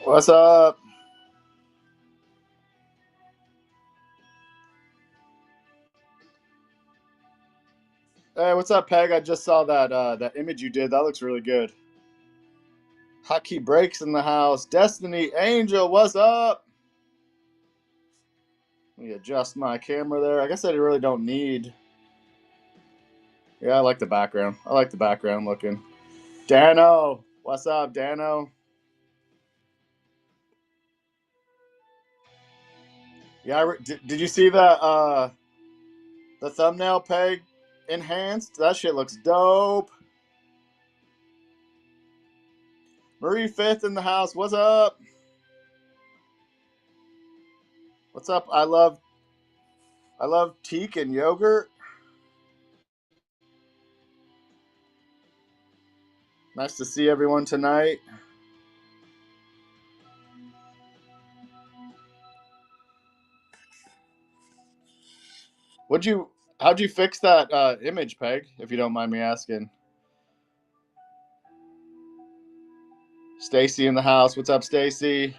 What's up? Hey, what's up, Peg? I just saw that image you did. That looks really good. Hotkey breaks in the house. Destiny Angel, what's up? Let me adjust my camera there. I guess I really don't need. Yeah, I like the background. I like the background looking. Dano, what's up, Dano? Yeah, did you see the thumbnail, Peg? Enhanced. That shit looks dope. Marie Fifth in the house. What's up? What's up? I love teak and yogurt. Nice to see everyone tonight. How'd you fix that image, Peg? If you don't mind me asking. Stacy in the house. What's up, Stacy?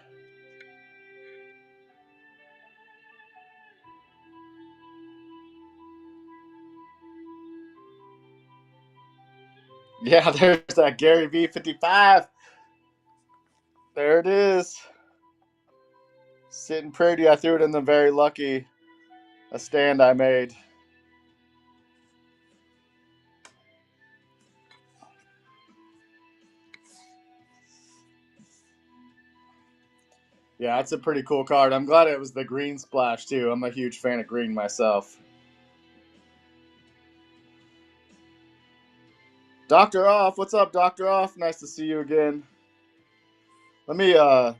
Yeah, there's that Gary V55. There it is. Sitting pretty. I threw it in the very lucky a stand I made. Yeah, it's a pretty cool card. I'm glad it was the green splash too. I'm a huge fan of green myself. Dr. Off, what's up, Dr. Off? Nice to see you again. Let me I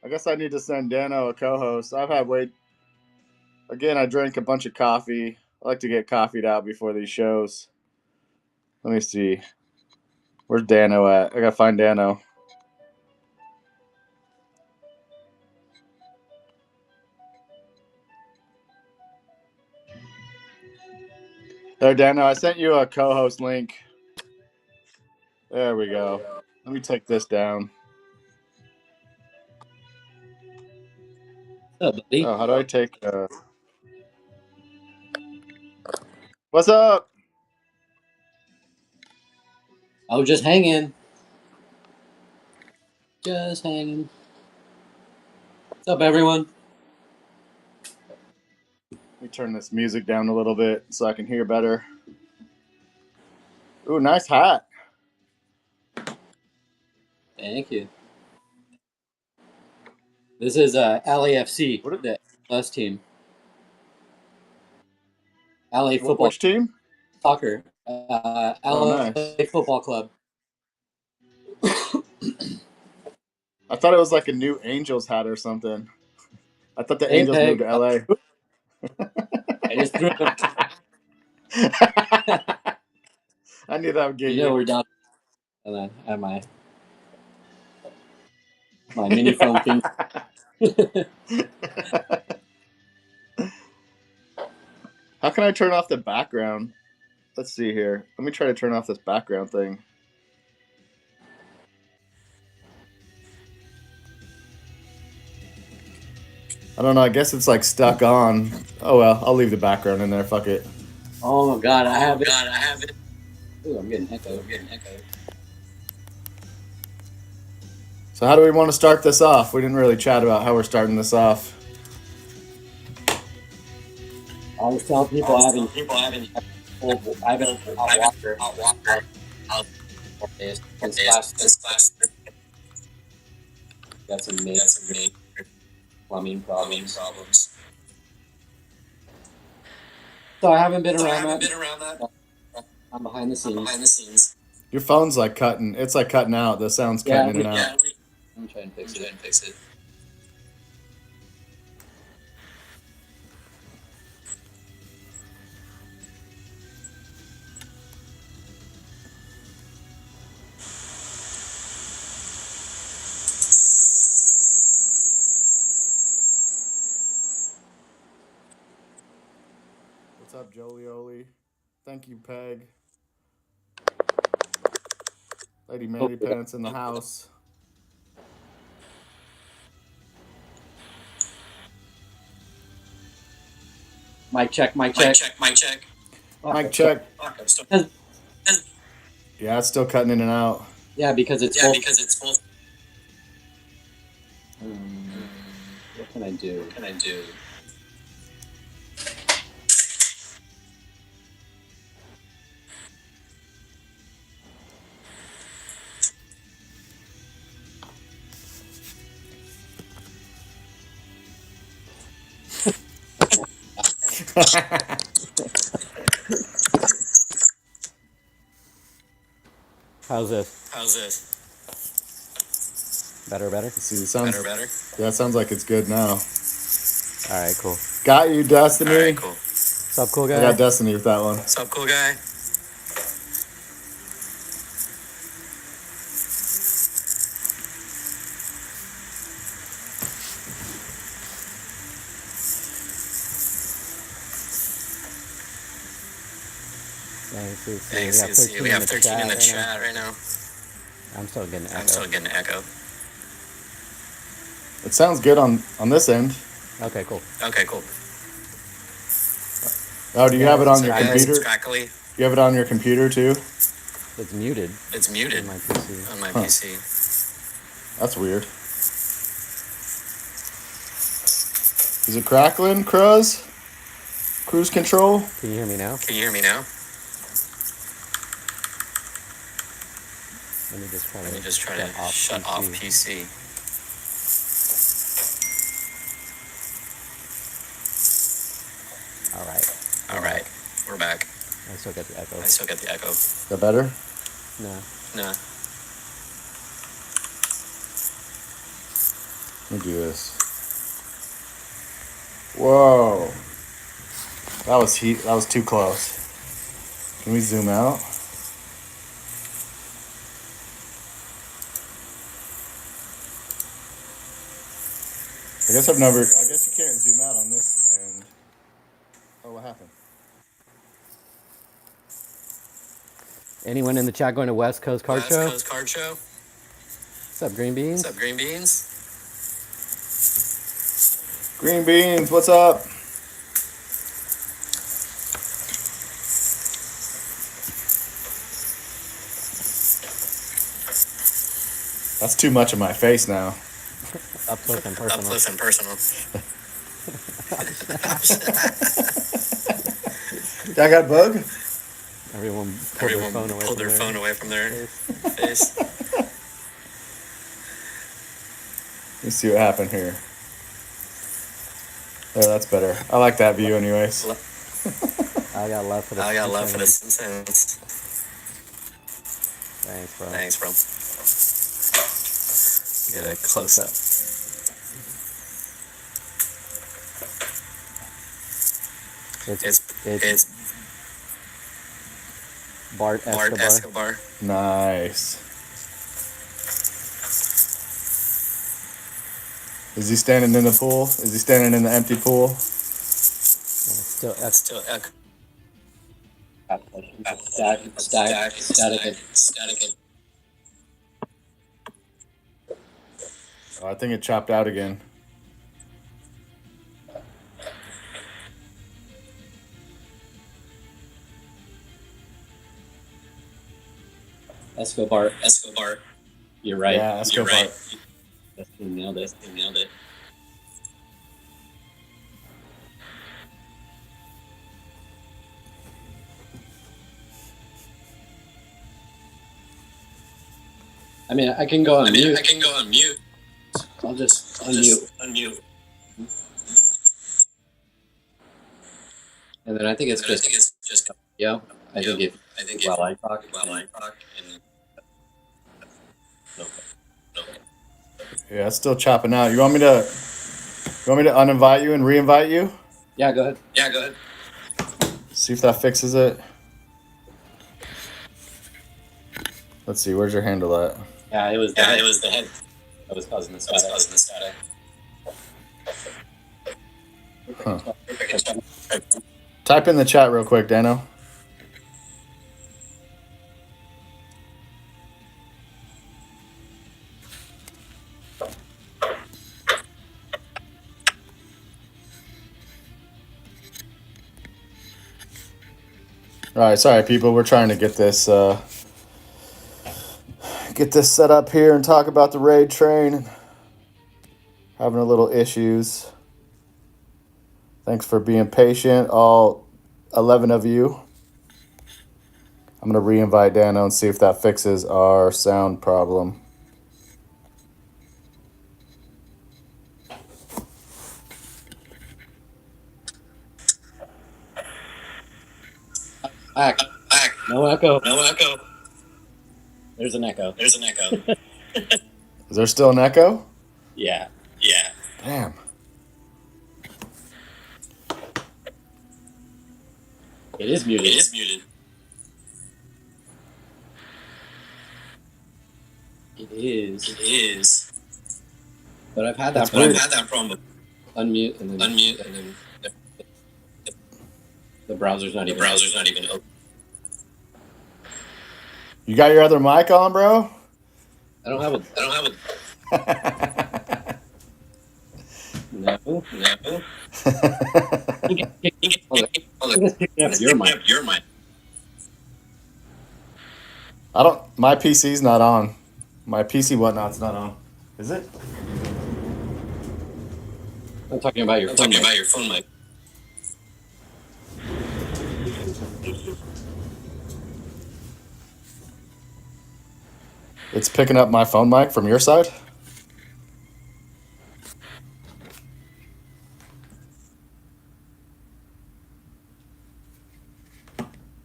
guess I need to send Dano a co-host. Again, I drank a bunch of coffee. I like to get coffeeed out before these shows. Let me see. Where's Dano at? I gotta find Dano. There, Dano. I sent you a co-host link. There we go. Let me take this down. What's up, buddy? Oh, how do I take? What's up? I was just hanging. Just hanging. What's up, everyone? Let me turn this music down a little bit so I can hear better. Ooh, nice hat. Thank you. This is LAFC, the MLS team. LA football. Which team? Soccer. Oh, LA nice. Football Club. I thought it was like a new Angels hat or something. I thought the Hey, Angels moved Peg. to LA. I just threw them. I knew that would get You you. know we're down. And then I have my mini foam thing. How can I turn off the background? Let's see here. Let me try to turn off this background thing. I don't know. I guess it's like stuck on. Oh well, I'll leave the background in there. Fuck it. Oh my god, I have it. Ooh, I'm getting echo. So how do we want to start this off? We didn't really chat about how we're starting this off. I was telling people I haven't hot water out since last. Got some major plumbing problems. So I haven't been around that. I'm behind the scenes. Your phone's like cutting. It's like cutting out. The sound's cutting in and out. I'm trying to fix it. What's up, Jolioli? Thank you, Peg. Lady Mary Pants in the house. Mic check. Mic check. Yeah, it's still cutting in and out. Yeah, because it's full. What can I do? How's this? Better? Let's see, it sounds better. Yeah, it sounds like it's good now. All right, cool. Got you, Destiny. What's up, cool guy? I got Destiny with that one. Thanks. We have 13 in the chat right now. I'm still getting echo. It sounds good on this end. Okay, cool. Oh, do you have it on your it's computer? It's crackly. You have it on your computer too? It's muted. On my PC. That's weird. Is it crackling, Cruz? Cruise control? Can you hear me now? Let me just try to shut off PC. All right. We're back. I still get the echo. Is that better? No. Let me do this. Whoa. That was heat. That was too close. Can we zoom out? I guess you can't zoom out on this and oh, what happened? Anyone in the chat going to West Coast Card Show? What's up, Green Beans? Green Beans, what's up? That's too much of my face now. Up close and personal. I got bug? Everyone pulled their phone away from their face. Let's see what happened here. Oh, that's better. I like that view anyways. I got love for the Simpsons. Thanks, bro. Get a close up. It's Bart Escobar. Nice. Is he standing in the pool? Is he standing in the empty pool? That's still echo. Static. Oh, I think it chopped out again. Escobar. You're right. Yeah, Escobar. You're right. You nailed it. I mean, I can go on mute. I'll just unmute. And then I think it's just yeah. I think while I talk. Yeah, it's still chopping out. You want me to uninvite you and reinvite you? Yeah, go ahead. See if that fixes it. Let's see, where's your handle at? Yeah, it was the head that was causing the static. Huh. Type in the chat real quick, Dano. All right, sorry, people. We're trying to get this set up here and talk about the raid train. Having a little issues. Thanks for being patient, all 11 of you. I'm gonna re-invite Dano and see if that fixes our sound problem. Back. No echo. No echo. There's an echo. There's an echo. Is there still an echo? Yeah. Yeah. Damn. It is muted. It is muted. It is. It is. But I've had That's that problem. weird. I've had that problem. Unmute and then Unmute and then the browser's not even open. You got your other mic on, bro? I don't have a no. Your mic. I don't. My PC's not on. My PC whatnot's not on. Is it? I'm talking about your phone mic. About your phone mic. It's picking up my phone mic from your side?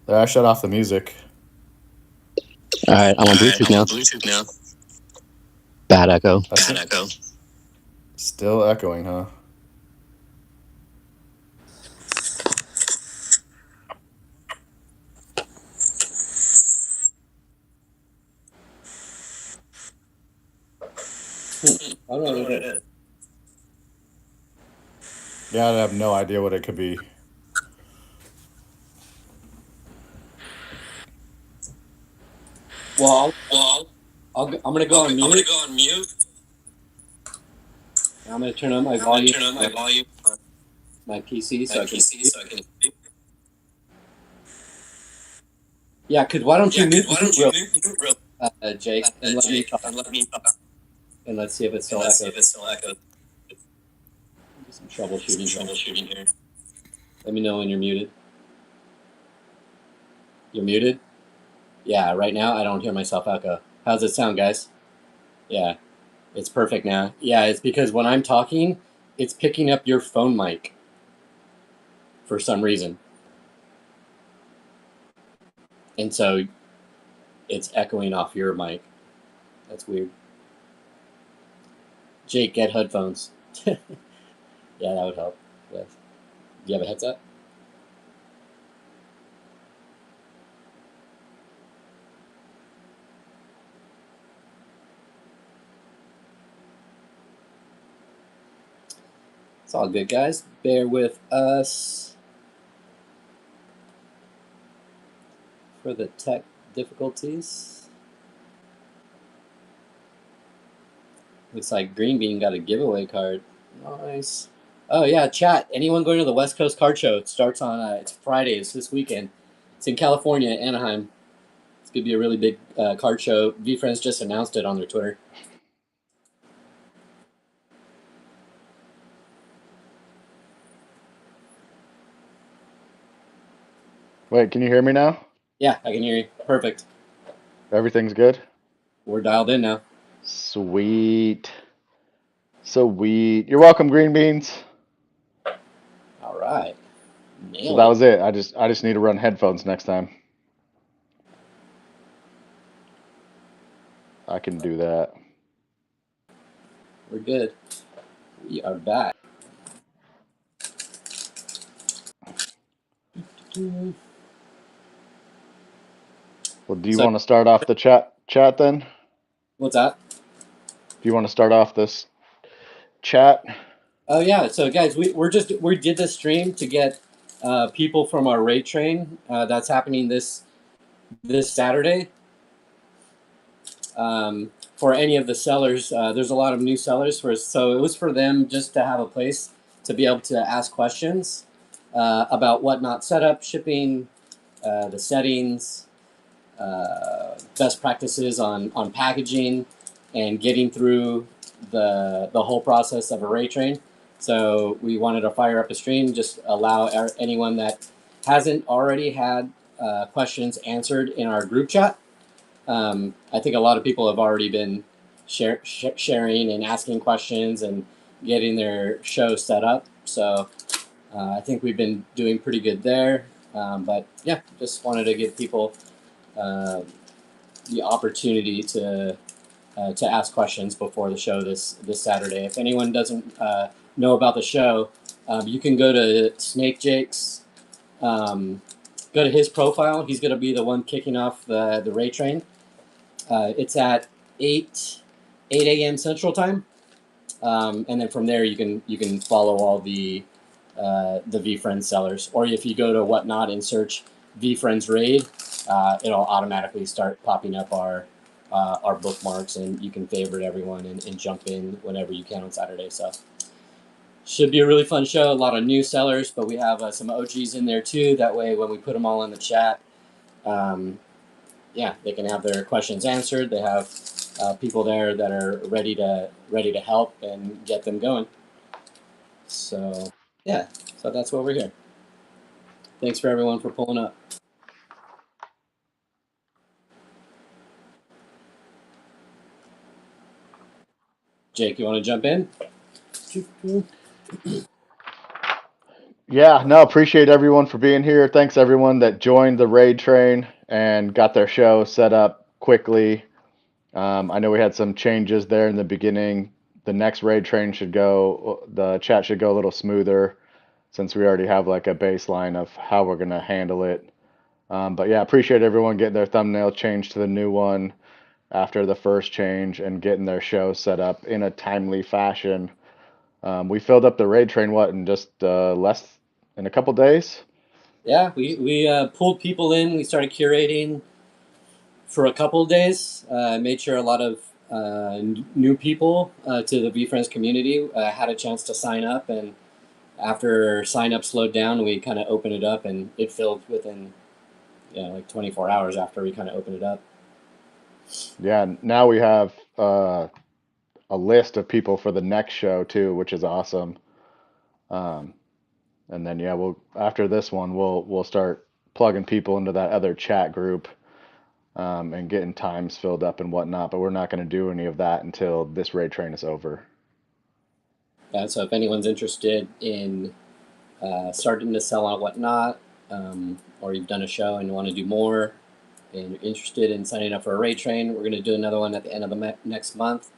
There, I shut off the music. All right, I'm on Bluetooth now. Bad echo. Bad echo. Still echoing, huh? I don't know what it is. Yeah, I have no idea what it could be. Well, I'm gonna go on mute. I'm gonna go on mute. I'm gonna turn on my volume. My PC so I can see. Yeah, why don't you mute real, Jake, and let me talk. And let's see if it still echoes. Do some troubleshooting here. Let me know when you're muted. You're muted? Yeah, right now I don't hear myself echo. How's it sound, guys? Yeah, it's perfect now. Yeah, it's because when I'm talking, it's picking up your phone mic for some reason. And so it's echoing off your mic. That's weird. Jake, get headphones. Yeah, that would help. Yes. Do you have a headset? It's all good, guys. Bear with us for the tech difficulties. Looks like Green Bean got a giveaway card. Nice. Oh yeah, chat. Anyone going to the West Coast Card Show? It starts on it's Friday. It's this weekend. It's in California, Anaheim. It's gonna be a really big card show. VFriends just announced it on their Twitter. Wait, can you hear me now? Yeah, I can hear you. Perfect. Everything's good? We're dialed in now. Sweet. Sweet. You're welcome, Green Beans. All right. So that was it. I just need to run headphones next time. I can do that. We're good. We are back. Well, do you want to start off the chat then? What's that? Do you want to start off this chat? Oh yeah. So guys, we did this stream to get people from our raid train that's happening this Saturday. For any of the sellers, there's a lot of new sellers so it was for them just to have a place to be able to ask questions about whatnot, setup, shipping, the settings, best practices on packaging, and getting through the whole process of a ray train. So we wanted to fire up a stream, just allow anyone that hasn't already had questions answered in our group chat. I think a lot of people have already been sharing and asking questions and getting their show set up. So I think we've been doing pretty good there. But yeah, just wanted to give people uh, the opportunity to ask questions before the show this Saturday. If anyone doesn't know about the show, you can go to Snake Jake's. Go to his profile. He's going to be the one kicking off the Ray Train. It's at 8 a.m. Central Time, and then from there you can follow all the VFriends sellers. Or if you go to Whatnot and search VFriends Raid, it'll automatically start popping up our bookmarks, and you can favorite everyone and jump in whenever you can on Saturday. So should be a really fun show. A lot of new sellers, but we have some OGs in there too. That way, when we put them all in the chat, yeah, they can have their questions answered. They have people there that are ready to help and get them going. So yeah, so that's why we're here. Thanks for everyone for pulling up. Jake, you want to jump in? Yeah, no, appreciate everyone for being here. Thanks everyone that joined the raid train and got their show set up quickly. I know we had some changes there in the beginning. The next raid train the chat should go a little smoother since we already have like a baseline of how we're gonna handle it. But yeah, appreciate everyone getting their thumbnail changed to the new one after the first change and getting their show set up in a timely fashion. We filled up the raid train in just less in a couple days. Yeah, we pulled people in. We started curating for a couple of days. Made sure a lot of new people to the VFriends community had a chance to sign up, and after sign up slowed down, we kind of opened it up, and it filled within like 24 hours after we kind of opened it up. Yeah, now we have a list of people for the next show too, which is awesome. And then yeah, we'll after this one we'll start plugging people into that other chat group and getting times filled up and whatnot. But we're not going to do any of that until this raid train is over. Yeah, so if anyone's interested in starting to sell on Whatnot, or you've done a show and you want to do more, and you're interested in signing up for a raid train, we're going to do another one at the end of the next month.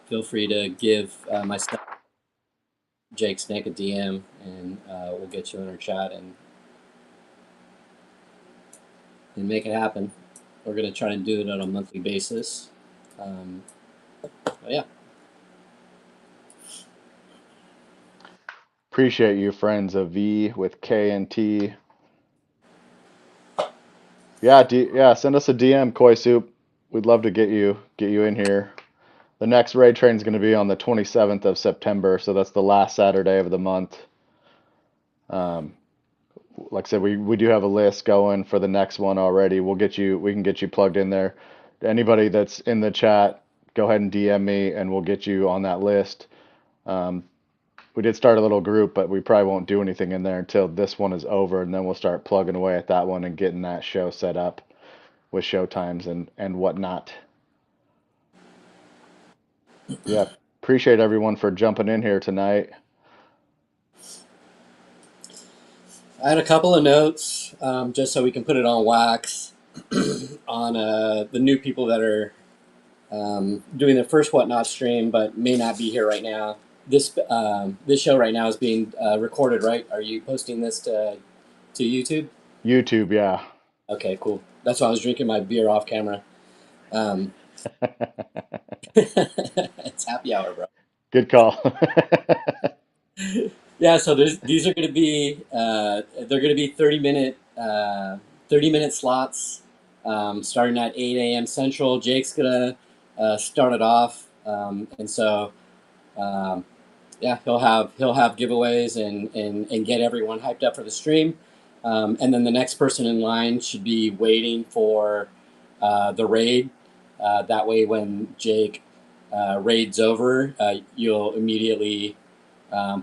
Feel free to give myself, Jake Snake, a DM, and we'll get you in our chat and make it happen. We're going to try to do it on a monthly basis. Yeah. Appreciate you, friends of V with K and T. Yeah, send us a DM, Koi Soup. We'd love to get you in here. The next raid train is going to be on the 27th of September, so that's the last Saturday of the month. Like I said, we do have a list going for the next one already. We can get you plugged in there. Anybody that's in the chat, go ahead and DM me, and we'll get you on that list. We did start a little group, but we probably won't do anything in there until this one is over, and then we'll start plugging away at that one and getting that show set up with show times and whatnot. Yeah, appreciate everyone for jumping in here tonight. I had a couple of notes just so we can put it on wax on the new people that are doing their first Whatnot stream but may not be here right now. This show right now is being recorded, right? Are you posting this to YouTube? YouTube, yeah. Okay, cool. That's why I was drinking my beer off camera. It's happy hour, bro. Good call. Yeah, so these are going to be they're going to be 30-minute slots starting at 8 a.m. Central. Jake's going to start it off, and so yeah, he'll have giveaways and get everyone hyped up for the stream. And then the next person in line should be waiting for the raid. That way, when Jake raids over, you'll immediately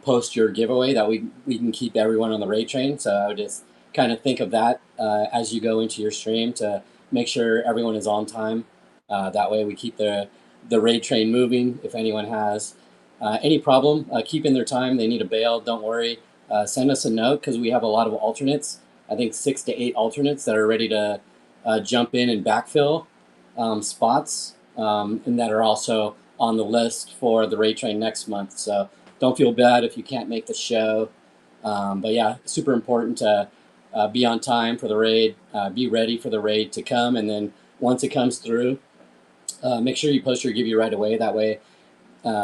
post your giveaway. That we can keep everyone on the raid train. So I would just kind of think of that as you go into your stream to make sure everyone is on time. That way, we keep the raid train moving. If anyone has any problem keeping their time, they need a bail, don't worry. Send us a note because we have a lot of alternates. I think 6 to 8 alternates that are ready to jump in and backfill spots, and that are also on the list for the raid train next month. So don't feel bad if you can't make the show. But yeah, super important to be on time for the raid, be ready for the raid to come, and then once it comes through, make sure you post your give you right away. That way,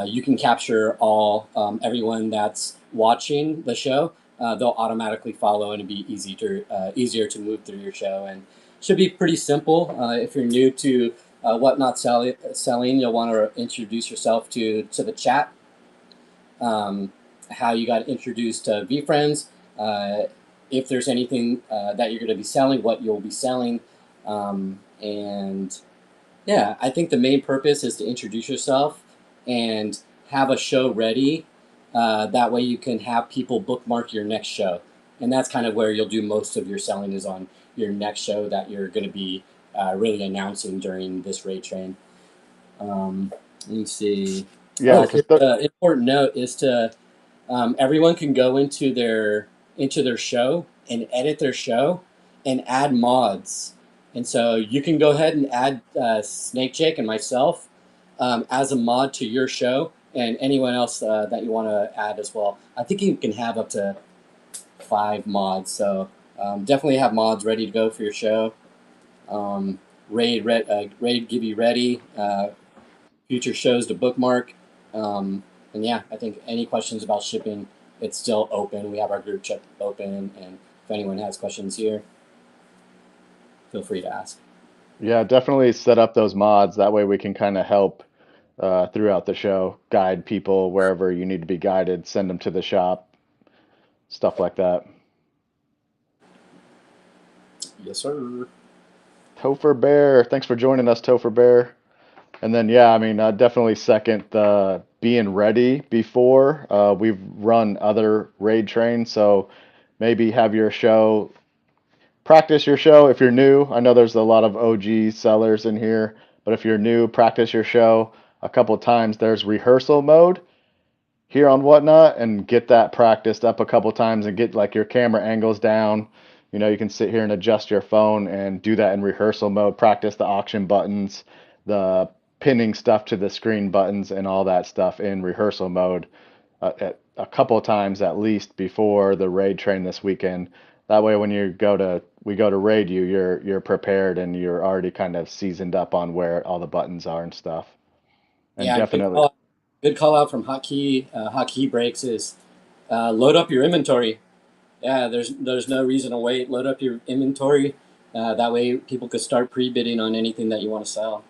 you can capture all everyone that's watching the show. They'll automatically follow, and it'll be easier to move through your show, and should be pretty simple. If you're new to Whatnot Selling, you'll want to introduce yourself to the chat. How you got introduced to VFriends, if there's anything that you're going to be selling, what you'll be selling, and yeah, I think the main purpose is to introduce yourself and have a show ready. That way you can have people bookmark your next show. And that's kind of where you'll do most of your selling is on your next show that you're going to be really announcing during this raid train. Let me see. Yeah, Important note is to everyone can go into their show and edit their show and add mods. And so you can go ahead and add Snake Jake and myself as a mod to your show, and anyone else that you want to add as well. I think you can have up to 5 mods. So definitely have mods ready to go for your show. Raid give you ready. Future shows to bookmark. And yeah, I think any questions about shipping, it's still open. We have our group chat open, and if anyone has questions here, feel free to ask. Yeah, definitely set up those mods. That way we can kind of help throughout the show, guide people wherever you need to be guided, send them to the shop, stuff like that. Yes, sir. Topher Bear, thanks for joining us, Topher Bear. And then, yeah, I mean, definitely second the being ready before. We've run other raid trains, so maybe have your show, practice your show if you're new. I know there's a lot of OG sellers in here, but if you're new, practice your show a couple of times. There's rehearsal mode here on Whatnot, and get that practiced up a couple times and get like your camera angles down. You know, you can sit here and adjust your phone and do that in rehearsal mode, practice the auction buttons, the pinning stuff to the screen buttons, and all that stuff in rehearsal mode at a couple of times at least before the raid train this weekend. That way, when we go to raid you, you're prepared and you're already kind of seasoned up on where all the buttons are and stuff. And Yeah, definitely, good call out from Hotkey. Hotkey Breaks is load up your inventory. Yeah, there's no reason to wait. Load up your inventory. That way people could start pre-bidding on anything that you want to sell.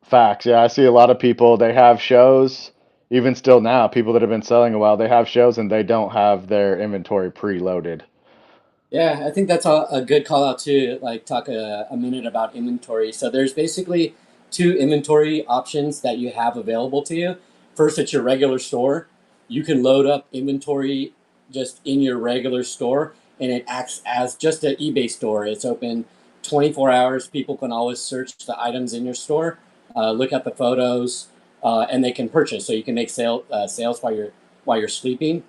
facts. Yeah, I see a lot of people, they have shows, even still now, people that have been selling a while, they have shows and they don't have their inventory preloaded. Yeah, I think that's a good call out too. Like talk a minute about inventory. So there's basically 2 inventory options that you have available to you. First, at your regular store, you can load up inventory just in your regular store, and it acts as just an eBay store. It's open 24 hours. People can always search the items in your store, look at the photos, and they can purchase. So you can make sales while you're sleeping.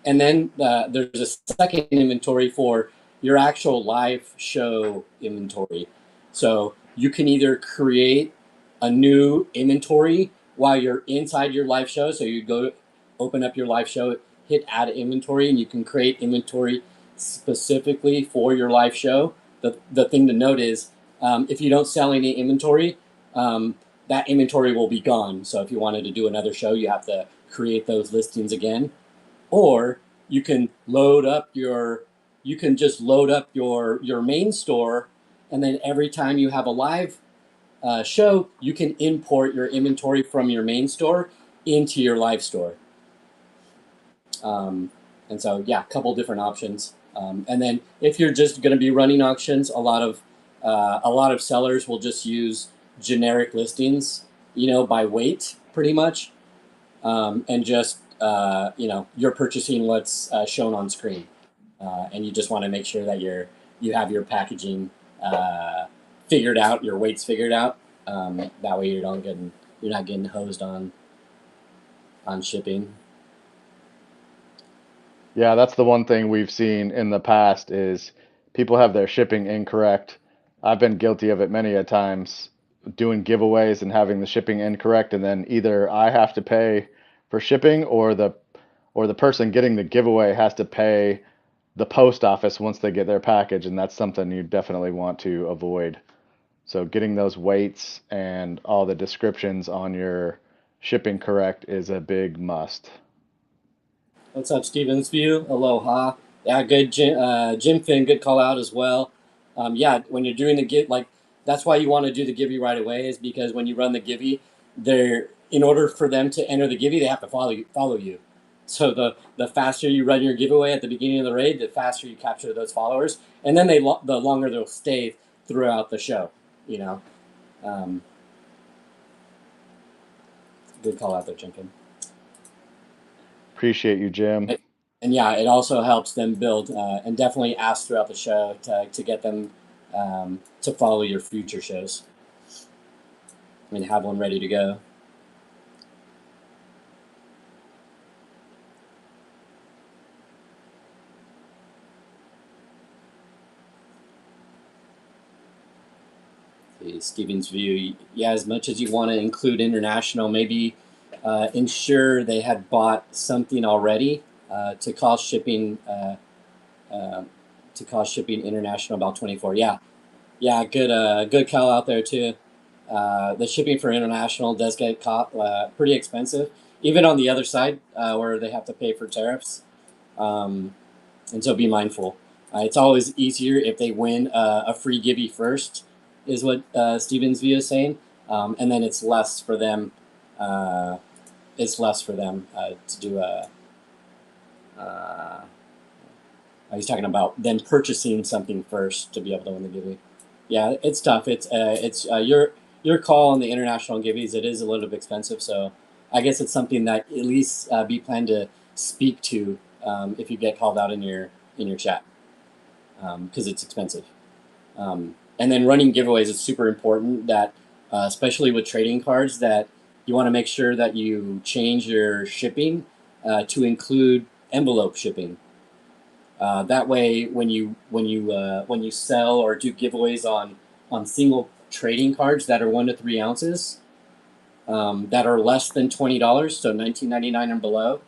And then there's a second inventory for your actual live show inventory. So you can either create a new inventory while you're inside your live show. So you go open up your live show, hit add inventory, and you can create inventory specifically for your live show. The thing to note is if you don't sell any inventory, that inventory will be gone. So if you wanted to do another show, you have to create those listings again. Or you can just load up your main store, and then every time you have a live show, you can import your inventory from your main store into your live store. And so yeah, a couple different options. And then if you're just going to be running auctions, a lot of sellers will just use generic listings, by weight, pretty much, and just you're purchasing what's shown on screen, and you just want to make sure that you have your packaging figured out, your weights figured out. That way you're not getting hosed on shipping. Yeah, that's the one thing we've seen in the past is people have their shipping incorrect. I've been guilty of it many a times doing giveaways and having the shipping incorrect, and then either I have to pay for shipping or the person getting the giveaway has to pay the post office once they get their package, and that's something you definitely want to avoid. So getting those weights and all the descriptions on your shipping correct is a big must. What's up, Stevens View? Aloha. Yeah, good, Jim Finn. Good call out as well. Yeah, when you're doing the give, that's why you want to do the givey right away, is because when you run the givey, in order for them to enter the givey, they have to follow you. So the faster you run your giveaway at the beginning of the raid, the faster you capture those followers, and then the longer they'll stay throughout the show. Um, Good call out there, Jim Finn. Appreciate you, Jim. And yeah, it also helps them build, and definitely ask throughout the show to get them to follow your future shows. And have one ready to go. Stevens View, yeah, as much as you want to include international, maybe ensure they had bought something already to cost shipping international about 24. Yeah, good call out there too. The shipping for international does get pretty expensive, even on the other side where they have to pay for tariffs. And so be mindful. It's always easier if they win a free givey first, is what Stevens View is saying, and then it's less for them. To do a. He's talking about them purchasing something first to be able to win the givey. Yeah, it's tough. It's your call on the international giveys. It is a little bit expensive, so I guess it's something that at least be planned to speak to if you get called out in your chat, because it's expensive. And then running giveaways is super important. That especially with trading cards, that you want to make sure that you change your shipping to include envelope shipping. That way, when you sell or do giveaways on single trading cards that are 1 to 3 ounces, that are less than $20, so $19.99 and below,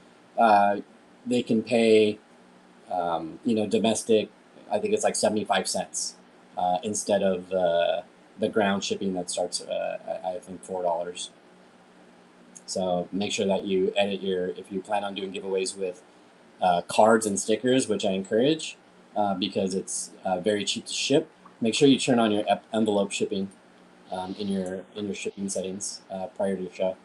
they can pay, domestic. I think it's like 75 cents instead of the ground shipping that starts I think $4. So make sure that you edit if you plan on doing giveaways with cards and stickers, which I encourage because it's very cheap to ship. Make sure you turn on your envelope shipping in your shipping settings prior to your show.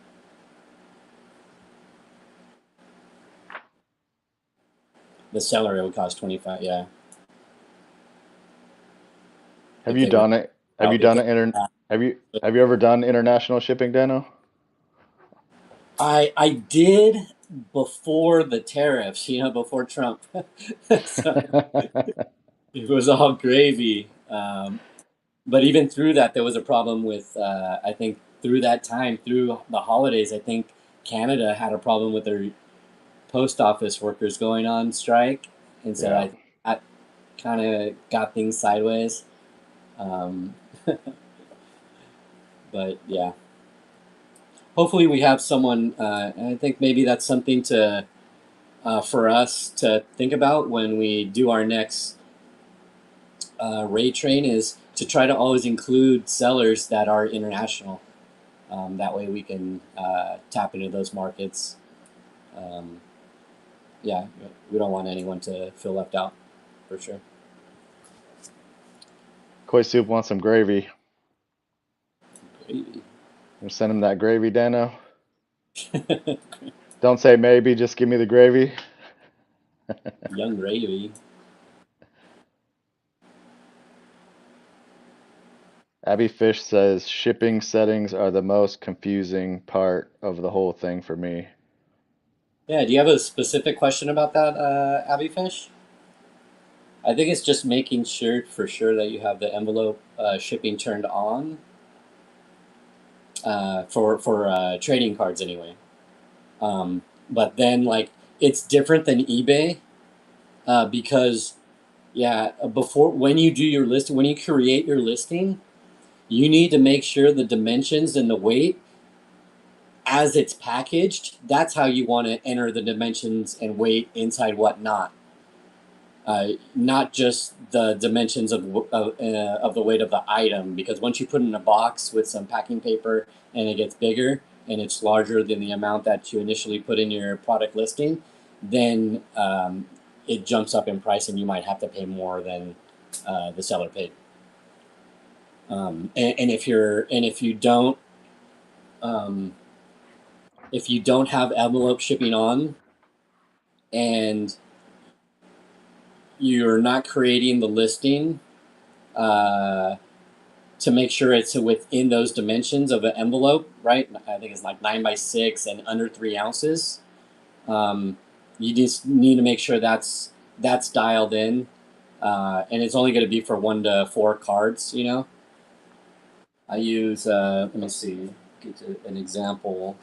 The seller, it would cost 25. Yeah. Have you done it? Have you done it? Have you ever done international shipping, Dano? I did before the tariffs, before Trump. So it was all gravy. But even through that, there was a problem with, I think through that time, through the holidays, I think Canada had a problem with their post office workers going on strike. And so I that kind of got things sideways. But yeah. Hopefully we have someone, and I think maybe that's something for us to think about when we do our next raid train, is to try to always include sellers that are international. That way we can tap into those markets. Yeah, we don't want anyone to feel left out, for sure. Koi Soup wants some gravy. Gravy. You send him that gravy, Dano? Don't say maybe, just give me the gravy. Young gravy. Abby Fish says shipping settings are the most confusing part of the whole thing for me. Yeah, do you have a specific question about that, Abby Fish? I think it's just making sure for sure that you have the envelope shipping turned on for trading cards anyway. But then like it's different than eBay because before when you do your list, when you create your listing, you need to make sure the dimensions and the weight as it's packaged. That's how you want to enter the dimensions and weight inside whatnot. Not just the dimensions of the weight of the item, because once you put it in a box with some packing paper and it gets bigger and it's larger than the amount that you initially put in your product listing, then it jumps up in price and you might have to pay more than the seller paid. And if you don't have envelope shipping on and you're not creating the listing to make sure it's within those dimensions of an envelope, right? I think it's like 9 by 6 and under 3 ounces. You just need to make sure that's dialed in, and it's only going to be for 1 to 4 cards. I use. Let me see. Get to an example.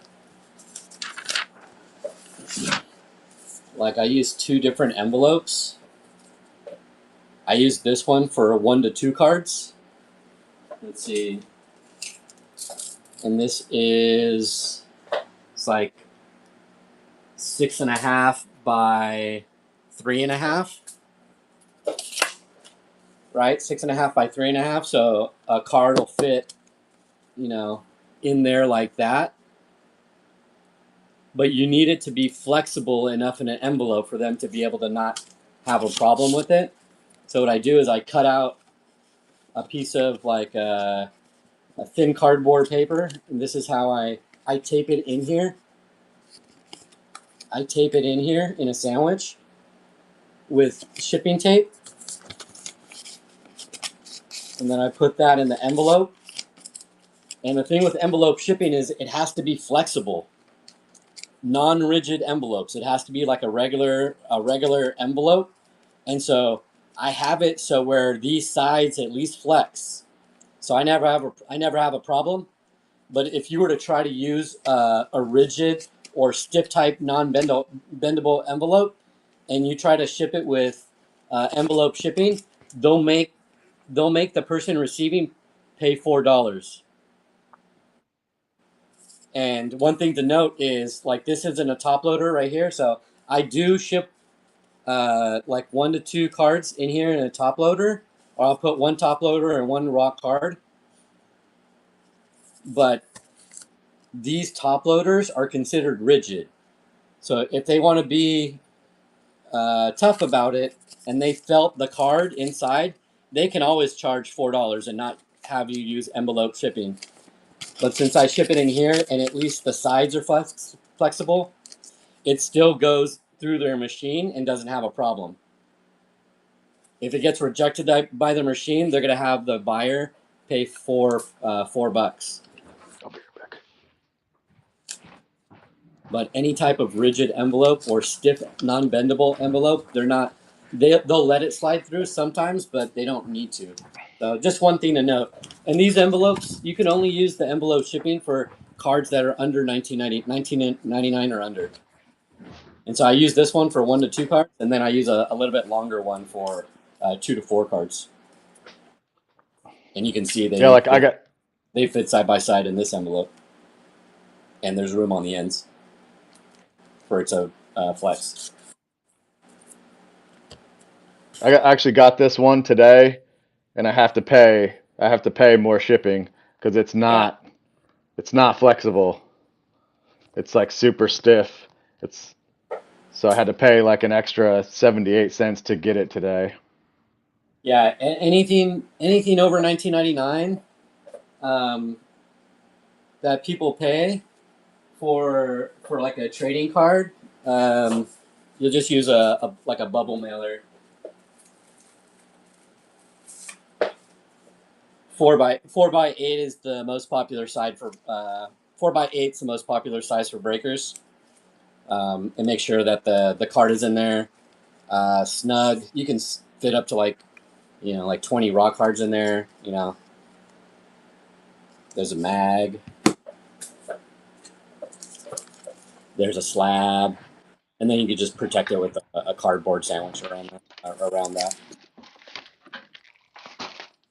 Like I use 2 different envelopes. I use this one for 1 to 2 cards. Let's see. And this is, it's like 6.5 by 3.5, right? 6.5 by 3.5. So a card will fit, in there like that. But you need it to be flexible enough in an envelope for them to be able to not have a problem with it. So what I do is I cut out a piece of like a thin cardboard paper, and this is how I tape it in here. I tape it in here in a sandwich with shipping tape. And then I put that in the envelope. And the thing with envelope shipping is it has to be flexible. Non-rigid envelopes. It has to be like a regular envelope. And so I have it so where these sides at least flex. So I never have a problem. But if you were to try to use a rigid or stiff type non-bendable envelope, and you try to ship it with envelope shipping, they'll make the person receiving pay $4. And one thing to note is like this isn't a top loader right here, so I do ship like 1 to 2 cards in here in a top loader, or I'll put 1 top loader and 1 raw card. But these top loaders are considered rigid. So if they want to be tough about it and they felt the card inside, they can always charge $4 and not have you use envelope shipping. But since I ship it in here and at least the sides are flexible, it still goes through their machine and doesn't have a problem. If it gets rejected by the machine, they're going to have the buyer pay $4. I'll be right back. But any type of rigid envelope or stiff, non-bendable envelope, they'll let it slide through sometimes, but they don't need to. So just one thing to note. And these envelopes, you can only use the envelope shipping for cards that are under $19.99 or under. And so I use this one for 1 to 2 cards, and then I use a little bit longer one for 2 to 4 cards. And you can see they fit side by side in this envelope, and there's room on the ends for it to flex. I actually got this one today, and I have to pay more shipping because it's not flexible. It's like super stiff. So I had to pay like an extra 78 cents to get it today. Yeah, anything over $19.99 that people pay for like a trading card, you'll just use a bubble mailer. 4x8 is the most popular size for 4x8 is the most popular size for breakers. And make sure that the card is in there snug. You can fit up to like 20 rock cards in there. There's a mag. There's a slab, and then you could just protect it with a cardboard sandwich around that.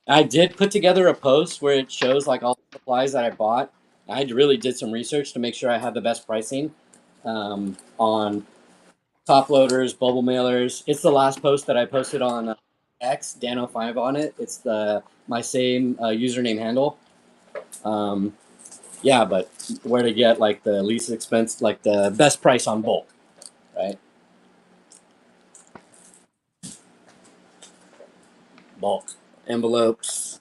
I did put together a post where it shows like all the supplies that I bought. I really did some research to make sure I had the best pricing on top loaders, bubble mailers. It's the last post that I posted on X, Dan05 on it. It's my same username handle. Yeah, but where to get like the least expense, like the best price on bulk, right? Bulk envelopes,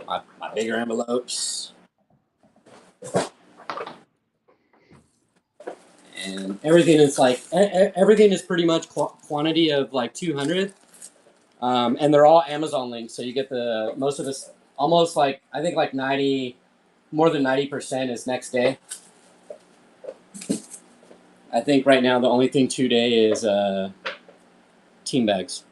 my bigger envelopes, and everything is like everything is pretty much quantity of like 200, and they're all Amazon links, so you get the most of this almost like I think like 90, more than 90% is next day. I think right now the only thing today is team bags.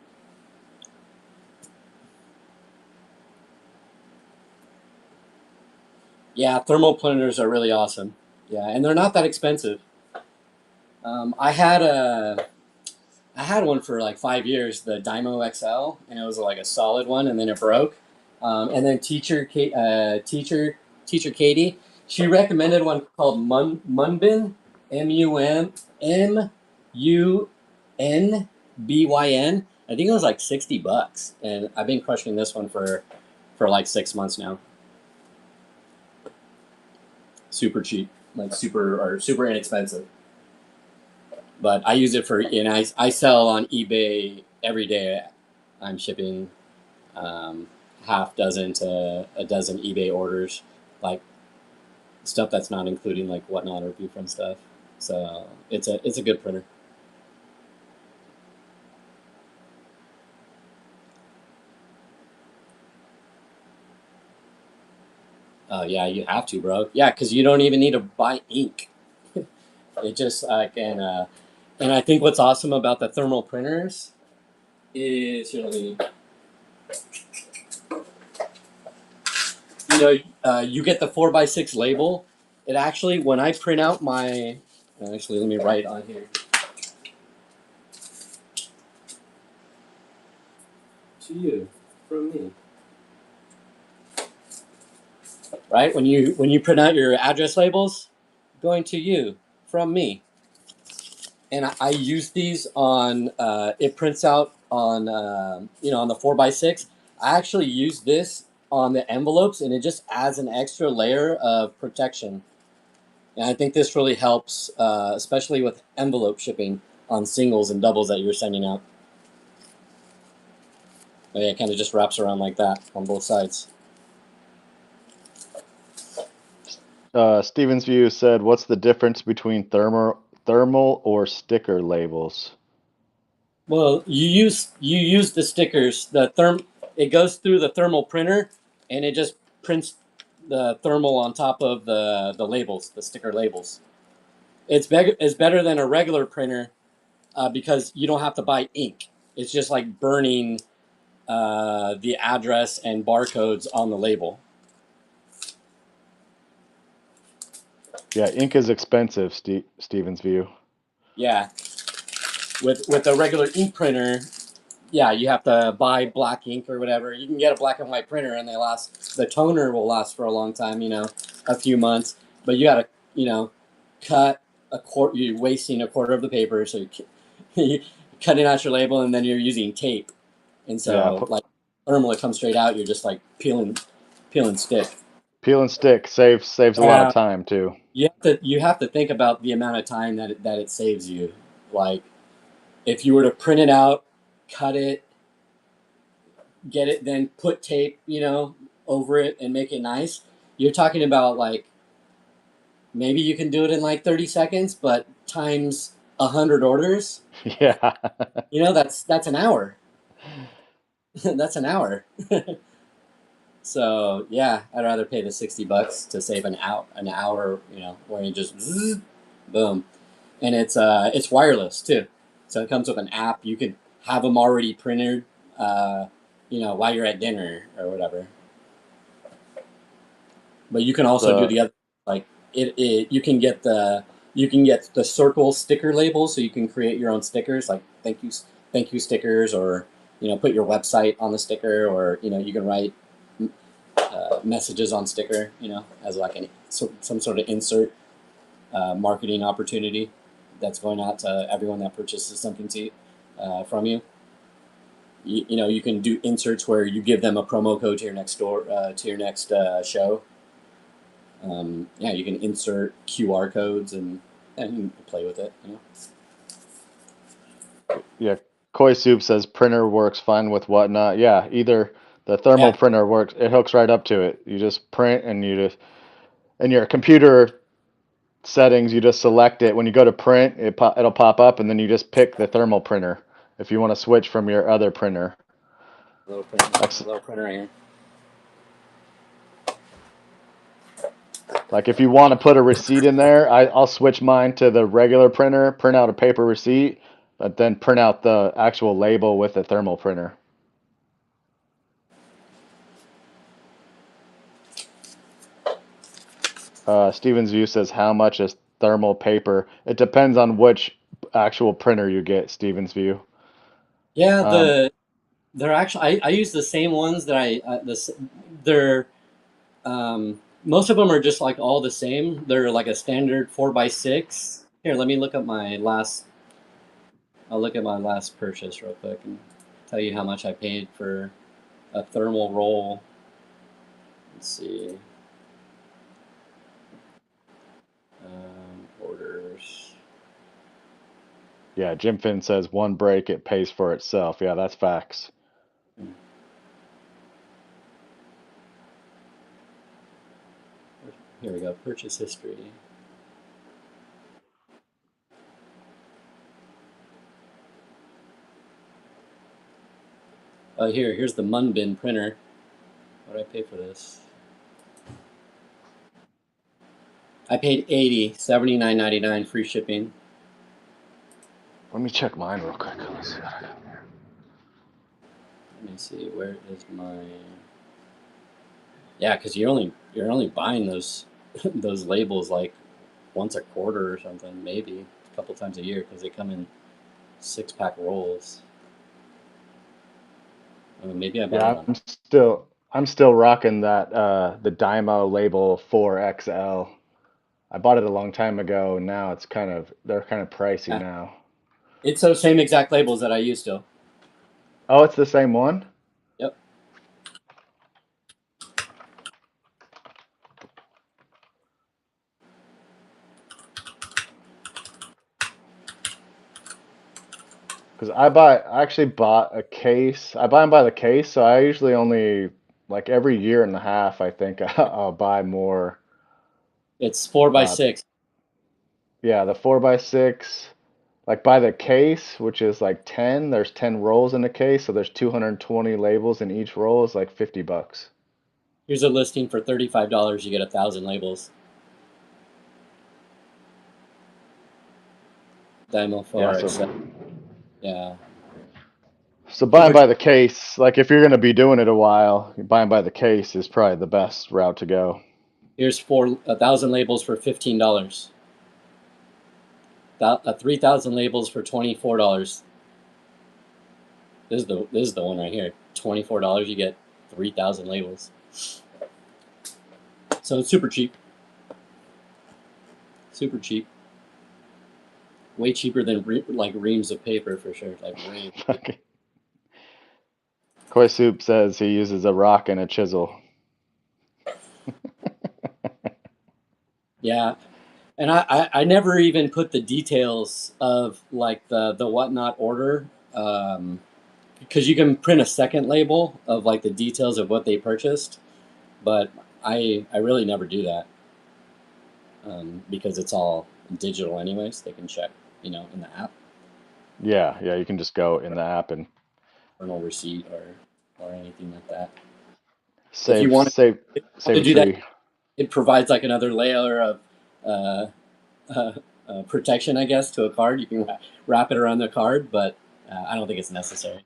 Yeah, thermal printers are really awesome. Yeah, and they're not that expensive. I had one for like 5 years, the Dymo XL, and it was like a solid one, and then it broke. And then teacher Katie, she recommended one called Munbyn, MUNBYN. I think it was like $60, and I've been crushing this one for like 6 months now. Super cheap, like super inexpensive. But I use it for, I sell on eBay every day. I'm shipping half dozen to a dozen eBay orders, like stuff that's not including like Whatnot or Bufriend stuff. So it's a good printer. Yeah, you have to, bro. Yeah, because you don't even need to buy ink. It just and I think what's awesome about the thermal printers is you get the 4x6 label. It actually, when I print out my, actually let me write on here. To you, from me. Right, when you print out your address labels, going to you, from me. And I use these on, it prints out on, on the 4x6. I actually use this on the envelopes, and it just adds an extra layer of protection. And I think this really helps, especially with envelope shipping on singles and doubles that you're sending out. But yeah, it kind of just wraps around like that on both sides. Steven's View said, "What's the difference between thermal or sticker labels?" Well, you use the stickers. It goes through the thermal printer, and it just prints the thermal on top of the labels, the sticker labels. It's better than a regular printer because you don't have to buy ink. It's just like burning the address and barcodes on the label. Yeah, ink is expensive, Steven's View. Yeah, with a regular ink printer, yeah, you have to buy black ink or whatever. You can get a black and white printer, and the toner will last for a long time, a few months. But you got to, cut you're wasting a quarter of the paper, so you're cutting out your label, and then you're using tape. And so, like thermal, it comes straight out. You're just like peeling stick. Peel and stick saves a lot of time too. You have to think about the amount of time that it saves you. Like, if you were to print it out, cut it, get it, then put tape, over it and make it nice. You're talking about like, maybe you can do it in like 30 seconds, but times 100 orders. Yeah. That's an hour. That's an hour. So yeah, I'd rather pay the $60 to save an hour, where you just zzz, boom, and it's wireless too. So it comes with an app. You could have them already printed, while you're at dinner or whatever. But you can also do The the other, like you can get the circle sticker labels, so you can create your own stickers, like thank you stickers, or put your website on the sticker, or you can write messages on sticker, as like some sort of insert marketing opportunity that's going out to everyone that purchases something from you. You can do inserts where you give them a promo code to your next store, to your next show. Yeah, you can insert QR codes and you can play with it. Yeah, Koi Soup says printer works fine with whatnot. Yeah, either the thermal Yeah, printer works, it hooks right up to it. You just print and you just in your computer settings, you just select it. When you go to print, it'll pop up, and then you just pick the thermal printer if you want to switch from your other printer. Like little printer right here. like if you want to put a receipt in there, I'll switch mine to the regular printer, print out a paper receipt, but then print out the actual label with the thermal printer. Steven's View says, how much is thermal paper? It depends on which actual printer you get, Steven's View. Yeah, Um, they're actually I use the same ones that they're most of them are just like all the same. They're like a standard 4x6. Here, let me look up my last. I'll look at my last purchase real quick and tell you how much I paid for a thermal roll. Let's see. Orders. yeah, Jim Finn says one break, it pays for itself. Yeah, that's facts. Here we go. Purchase history. Oh, here's the Munbin printer. What did I pay for this? I paid $79.99 free shipping. Let me check mine real quick. Let's see what I got here. Let me see. Where is my? Yeah, because you're only buying those those labels like once a quarter or something, maybe a couple times a year, because they come in 6-pack rolls. I mean, maybe I bought it Yeah, on. I'm still rocking that the Dymo Label 4XL. I bought it a long time ago. Now they're kind of pricey Yeah, now. it's those same exact labels that I used to. Oh, it's the same one? Yep. Because I actually bought a case. I buy them by the case, so I usually only like every year and a half, I think I'll buy more. It's 4 by Uh, 6. yeah, the 4x6, like by the case, which is like 10. There's 10 rolls in the case, so there's 220 labels, and each roll is like $50. Here's a listing for $35. You get 1,000 labels. Dymo Yeah, 4XL. Yeah. so buying Super by cheap. the case, like if you're gonna be doing it a while, buying by the case is probably the best route to go. Here's 1,000 labels for $15. 3,000 labels for $24. This is the one right here. $24. You get 3,000 labels. So it's super cheap. Super cheap. Way cheaper than like reams of paper for sure. Like way. Okay. Koi Soup says he uses a rock and a chisel. Yeah, and I never even put the details of like the whatnot order, because you can print a second label of like the details of what they purchased, but I really never do that, because it's all digital anyways. They can check, in the app, Yeah, yeah, you can just go in the app and or no receipt or anything like that. If you want Save to a do that, tree. it provides like another layer of uh, protection, I guess, to a card. You can wrap it around the card, but I don't think it's necessary.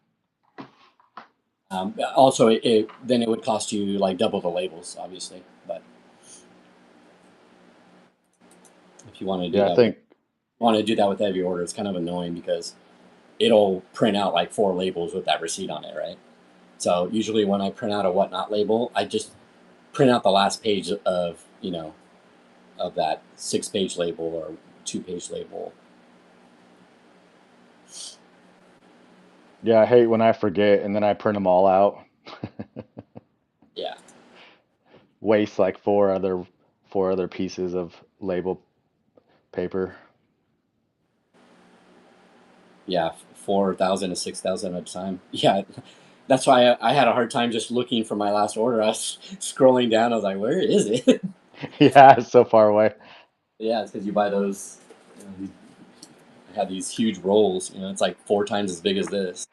Also, then it would cost you like double the labels, obviously. But if you want to do Yeah, I that, think with every order, it's kind of annoying because it'll print out like 4 labels with that receipt on it, right? So usually when I print out a whatnot label, I just print out the last page of of that 6-page label or 2-page label. yeah, I hate when I forget and then I print them all out. Yeah. Waste like four other pieces of label paper. Yeah, 4,000 to 6,000 at a time. Yeah, that's why I had a hard time just looking for my last order. I was scrolling down. I was like, "Where is it?" Yeah, it's so far away. Yeah, it's because you buy those. Have these huge rolls. It's like 4 times as big as this.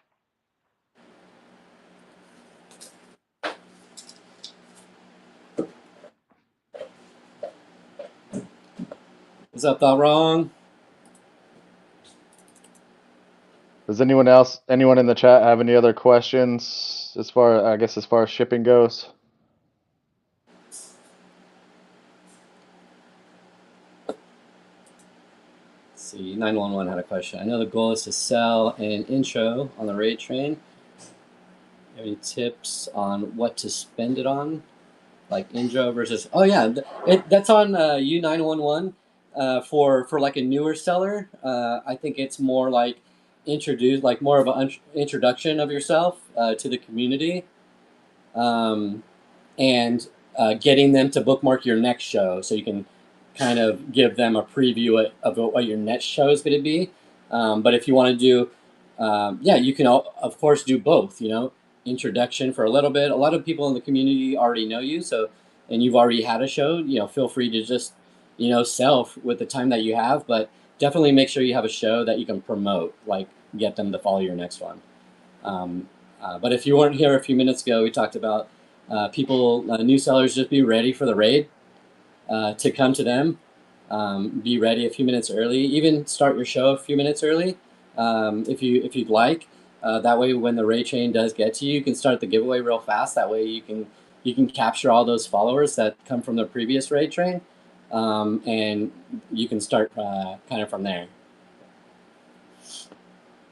Is that thought wrong? Does anyone in the chat have any other questions as far as shipping goes? Let's see, 911 had a question. I know the goal is to sell an intro on the rate train. Any tips on what to spend it on? Like intro versus that's on U911 for like a newer seller. I think it's more like more of an introduction of yourself to the community, and getting them to bookmark your next show so you can kind of give them a preview of what your next show is going to be. But if you want to do, you can of course do both. Introduction for a little bit. A lot of people in the community already know you, and you've already had a show. Feel free to just sell with the time that you have, but definitely make sure you have a show that you can promote, like get them to follow your next one. But if you weren't here a few minutes ago, we talked about new sellers, just be ready for the raid to come to them. Be ready a few minutes early. Even start your show a few minutes early if you'd like. That way, when the raid train does get to you, you can start the giveaway real fast. That way, you can capture all those followers that come from the previous raid train, and you can start kind of from there.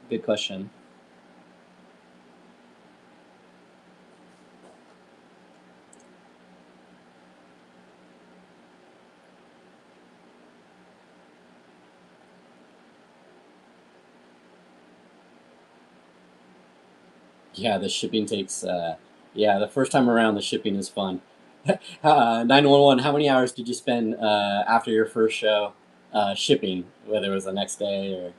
Good question. Yeah, the shipping takes. The first time around, the shipping is fun. 911. How many hours did you spend after your first show shipping? Whether it was the next day or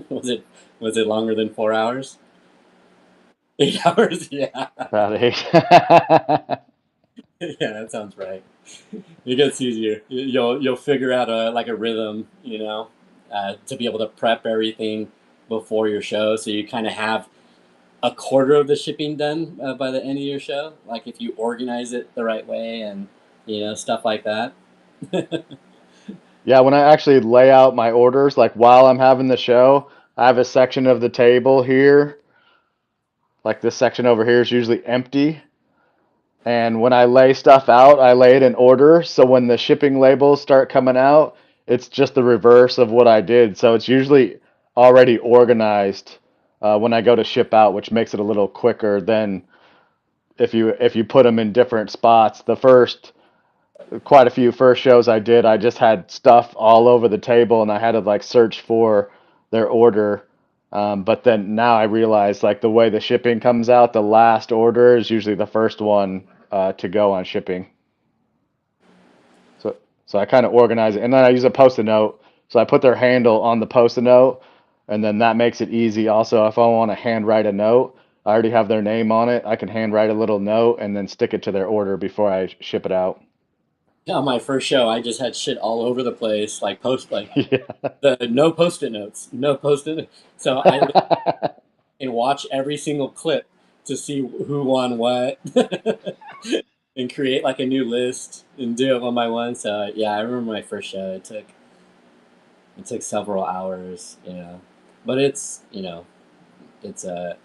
was it longer than 4 hours? 8 hours. Yeah. About 8. Yeah, that sounds right. It gets easier. You'll figure out a rhythm, to be able to prep everything before your show, so you kind of have a quarter of the shipping done by the end of your show. Like if you organize it the right way and stuff like that. Yeah, when I actually lay out my orders, like while I'm having the show, I have a section of the table here. Like this section over here is usually empty. And when I lay stuff out, I lay it in order. So when the shipping labels start coming out, it's just the reverse of what I did. So it's usually already organized when I go to ship out, which makes it a little quicker than if you put them in different spots. Quite a few first shows I did, I just had stuff all over the table and I had to like search for their order. But then now I realize like the way the shipping comes out, the last order is usually the first one to go on shipping. So I kind of organize it, and then I use a post-it note. So I put their handle on the post-it note, and then that makes it easy. Also, if I want to handwrite a note, I already have their name on it. I can handwrite a little note and then stick it to their order before I ship it out. Yeah, on my first show, I just had shit all over the place, like Yeah. the no post-it notes, no post-it. So I can watch every single clip to see who won what. and create like a new list and do it one by one. So yeah, I remember my first show. It took several hours, but it's it's a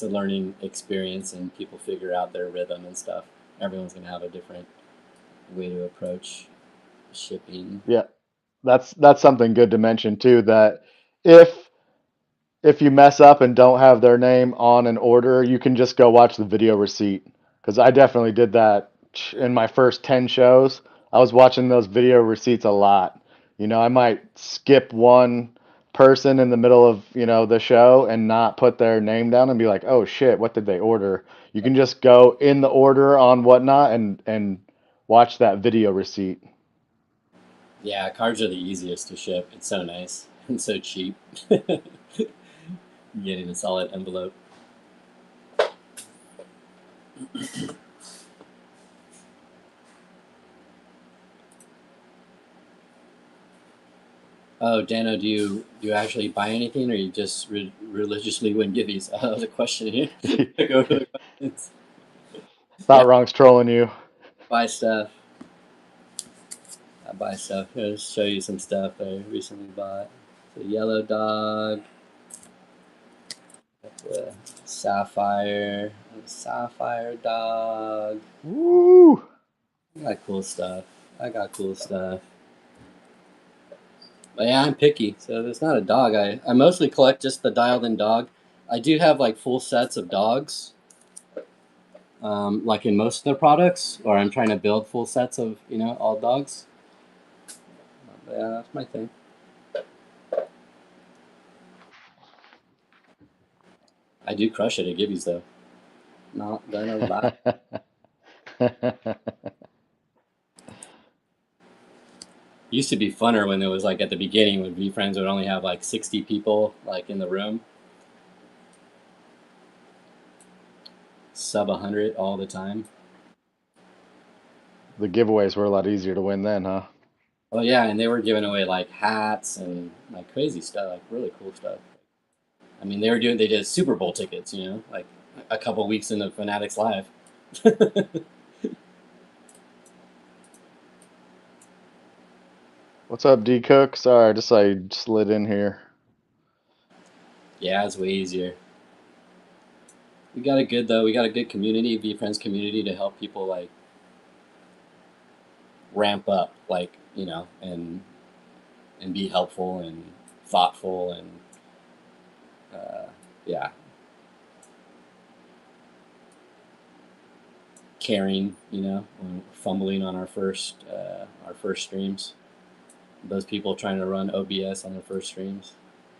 learning experience, and people figure out their rhythm and stuff. Everyone's gonna have a different way to approach shipping. Yeah, that's something good to mention too, that if if you mess up and don't have their name on an order, you can just go watch the video receipt. Because I definitely did that in my first 10 shows. I was watching those video receipts a lot. I might skip one person in the middle of, the show and not put their name down and be like, oh shit, what did they order? You can just go in the order on whatnot and watch that video receipt. Yeah, cards are the easiest to ship. It's so nice and so cheap. Getting a solid envelope. Oh, Dano, do you actually buy anything, or you just religiously win giveies? That was a question here. Go to the questions. Yeah, Thought Wrong's trolling you. buy stuff. I buy stuff. I'll just show you some stuff I recently bought. The yellow dog, the sapphire dog. Woo! I got cool stuff. But yeah, I'm picky, so there's not a dog. I mostly collect just the dialed-in dog. I do have like full sets of dogs, like in most of their products, or I'm trying to build full sets of all dogs. But yeah, that's my thing. I do crush it at Gibby's though. Not gonna lie. Used to be funner when it was like at the beginning when VeeFriends would only have like 60 people like in the room. Sub 100 all the time. The giveaways were a lot easier to win then, huh? Oh yeah, and they were giving away like hats and like crazy stuff, like really cool stuff. I mean, they did Super Bowl tickets, like a couple weeks into Fanatics Live. What's up, D Cook? Sorry, I just slid in here. Yeah, it's way easier. We got a good community, VeeFriends community, to help people like ramp up, like and be helpful and thoughtful and yeah, caring. When we're fumbling on our first streams. Those people trying to run OBS on their first streams,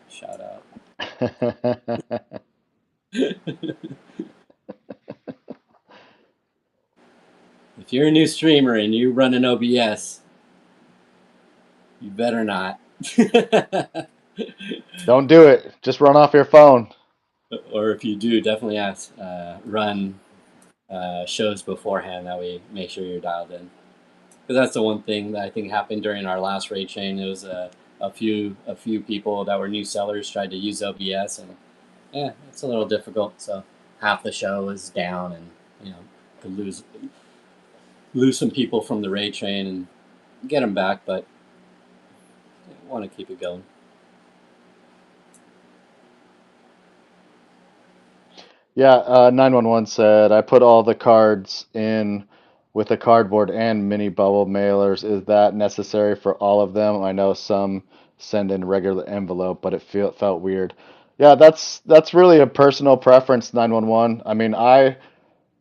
shout out. If you're a new streamer and you run an OBS, you better not. Don't do it. Just run off your phone. Or if you do, definitely run shows beforehand. That way, make sure you're dialed in. Because that's the one thing that I think happened during our last raid chain. There was a few people that were new sellers tried to use OBS, and yeah, it's a little difficult. So half the show was down, and could lose some people from the raid train and get them back, but I want to keep it going. Yeah, 911 said, I put all the cards in with a cardboard and mini bubble mailers. Is that necessary for all of them? I know some send in regular envelope, but it felt weird. Yeah, that's really a personal preference, 911. I mean, I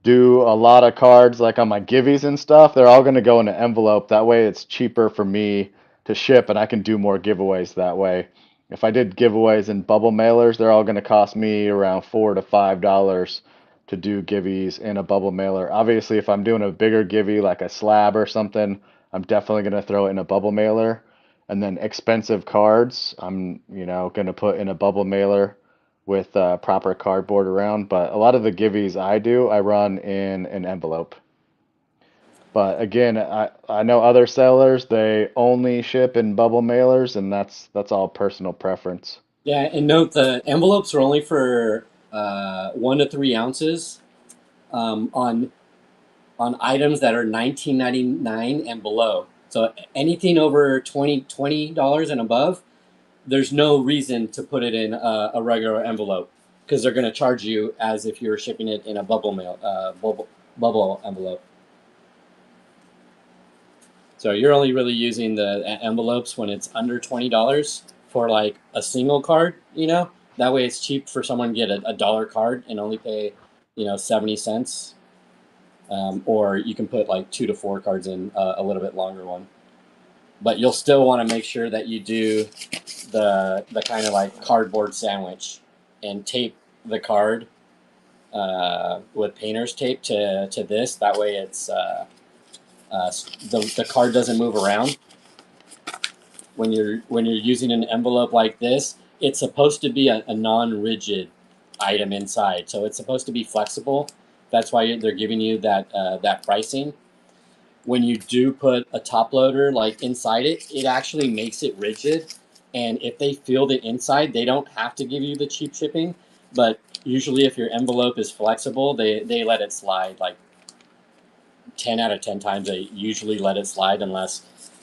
do a lot of cards like on my giveys and stuff. They're all going to go in an envelope. That way it's cheaper for me to ship and I can do more giveaways that way. If I did giveaways in bubble mailers, they're all going to cost me around $4 to $5 to do giveys in a bubble mailer. Obviously, if I'm doing a bigger givey like a slab or something, I'm definitely going to throw it in a bubble mailer. And then expensive cards, I'm, going to put in a bubble mailer with proper cardboard around. But a lot of the giveys I do, I run in an envelope. But again, I know other sellers, they only ship in bubble mailers, and that's all personal preference. Yeah, and note the envelopes are only for 1 to 3 ounces. On on items that are $19.99 and below. So anything over $20 and above, there's no reason to put it in a regular envelope because they're going to charge you as if you were shipping it in a bubble envelope. So you're only really using the envelopes when it's under $20 for like a single card, you know? That way it's cheap for someone to get a dollar card and only pay, 70 cents. Or you can put like 2 to 4 cards in a little bit longer one. But you'll still want to make sure that you do the kind of like cardboard sandwich and tape the card with painter's tape to this. That way it's the card doesn't move around. When you're using an envelope like this, it's supposed to be a non-rigid item inside, so it's supposed to be flexible. That's why they're giving you that pricing. When you do put a top loader like inside it, it actually makes it rigid. And if they feel the inside, they don't have to give you the cheap shipping. But usually, if your envelope is flexible, they let it slide. Like 10 out of 10 times, they usually let it slide unless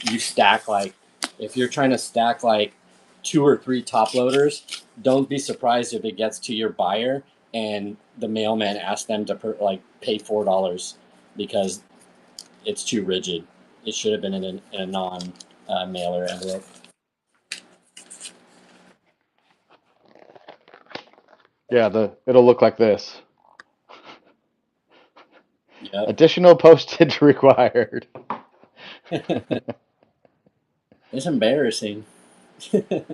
you stack like, if you're trying to stack like 2 or 3 top loaders, don't be surprised if it gets to your buyer and the mailman asks them to pay $4 because it's too rigid. It should have been in a non mailer envelope. Yeah, it'll look like this. Yep. Additional postage required. It's embarrassing.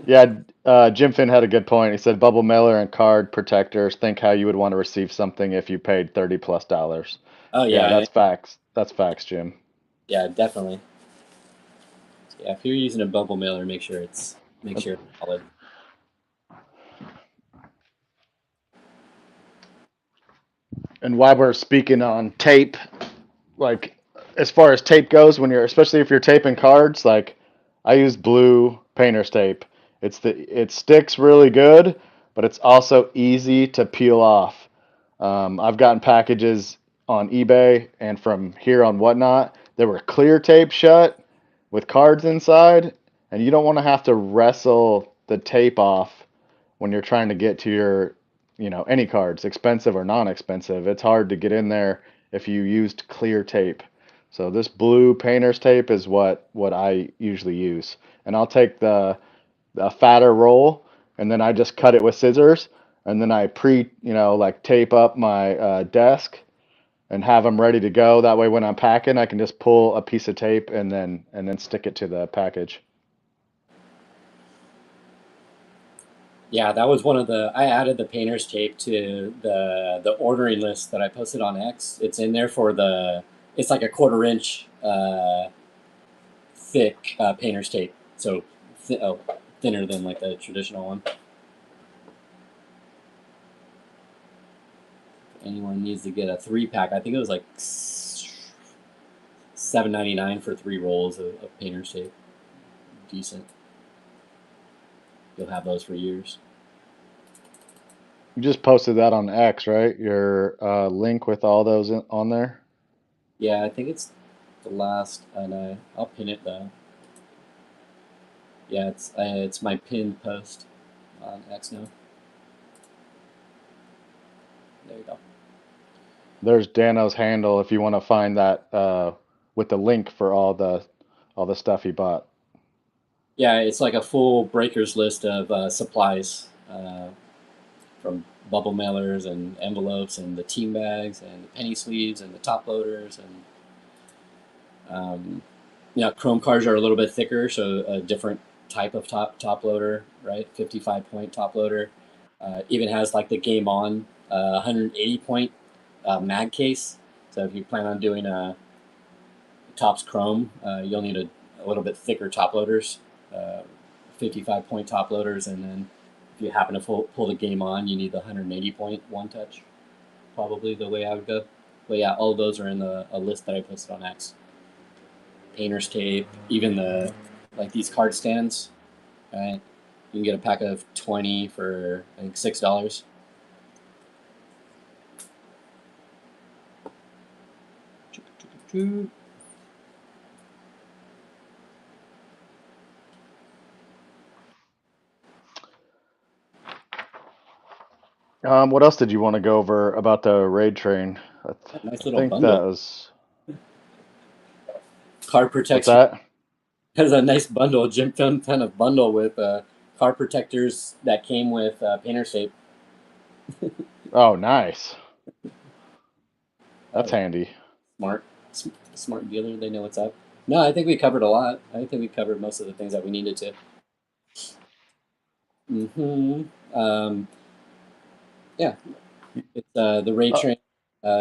Yeah, Jim Finn had a good point. He said bubble mailer and card protectors. Think how you would want to receive something if you paid $30+. Oh Yeah, yeah, that's facts. That's facts, Jim. yeah, definitely. Yeah, if you're using a bubble mailer, make sure it's solid. And while we're speaking on tape, like as far as tape goes, especially if you're taping cards, like I use blue painter's tape. It sticks really good, but it's also easy to peel off. I've gotten packages on eBay and from here on Whatnot that were clear tape shut with cards inside, and you don't want to have to wrestle the tape off when you're trying to get to your, any cards, expensive or non-expensive. It's hard to get in there if you used clear tape. So this blue painter's tape is what I usually use, and I'll take the fatter roll, and then I just cut it with scissors, and then I like tape up my desk and have them ready to go. That way, when I'm packing, I can just pull a piece of tape and then stick it to the package. Yeah, that was one of I added the painter's tape to the ordering list that I posted on X. It's in there it's like a 1/4 inch thick painter's tape. So thinner than like the traditional one. Anyone needs to get a 3-pack, I think it was like $7.99 for 3 rolls of painter's tape. Decent. You'll have those for years. You just posted that on X, right? Your link with all those on there. Yeah, I think it's the last, and I'll pin it though. Yeah, it's my pinned post on X now. There you go. There's Dano's handle if you want to find that with the link for all the stuff he bought. Yeah, it's like a full breakers list of supplies from bubble mailers and envelopes and the team bags and the penny sleeves and the top loaders and chrome cards are a little bit thicker, so a different type of top loader, right? 55-point top loader. Even has like the Game On 180-point mag case. So if you plan on doing a Topps Chrome, you'll need a little bit thicker top loaders, 55-point top loaders, and then if you happen to pull the Game On, you need the 180-point one touch. Probably the way I would go. But yeah, all of those are in a list that I posted on X. Painter's tape, even these card stands, right? You can get a pack of 20 for I think $6. What else did you want to go over about the raid train? Nice I little think that bundle. was Car what's protection. that? Has a nice bundle, Jim Film kind of bundle with car protectors that came with painter tape. Oh, nice. Oh That's yeah, handy. smart, smart dealer. They know what's up. No, I think we covered a lot. I think we covered most of the things that we needed to. Um, yeah, it's the Ray Uh, Train.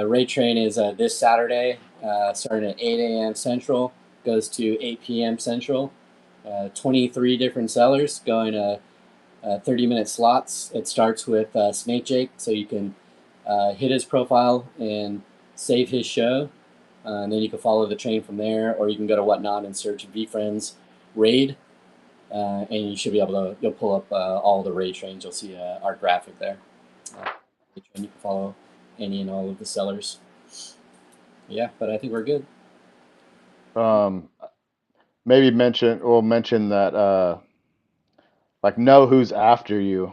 Ray Train is this Saturday, starting at 8 a.m. Central, goes to 8 p.m. Central. 23 different sellers going 30-minute slots. It starts with Snake Jake, so you can hit his profile and save his show. And then you can follow the train from there, or you can go to Whatnot and search VFriends Raid, and you should be able to. You'll pull up all the raid trains. You'll see our graphic there. And you can follow any and all of the sellers. Yeah, but I think we're good. um, maybe we'll mention that like know who's after you,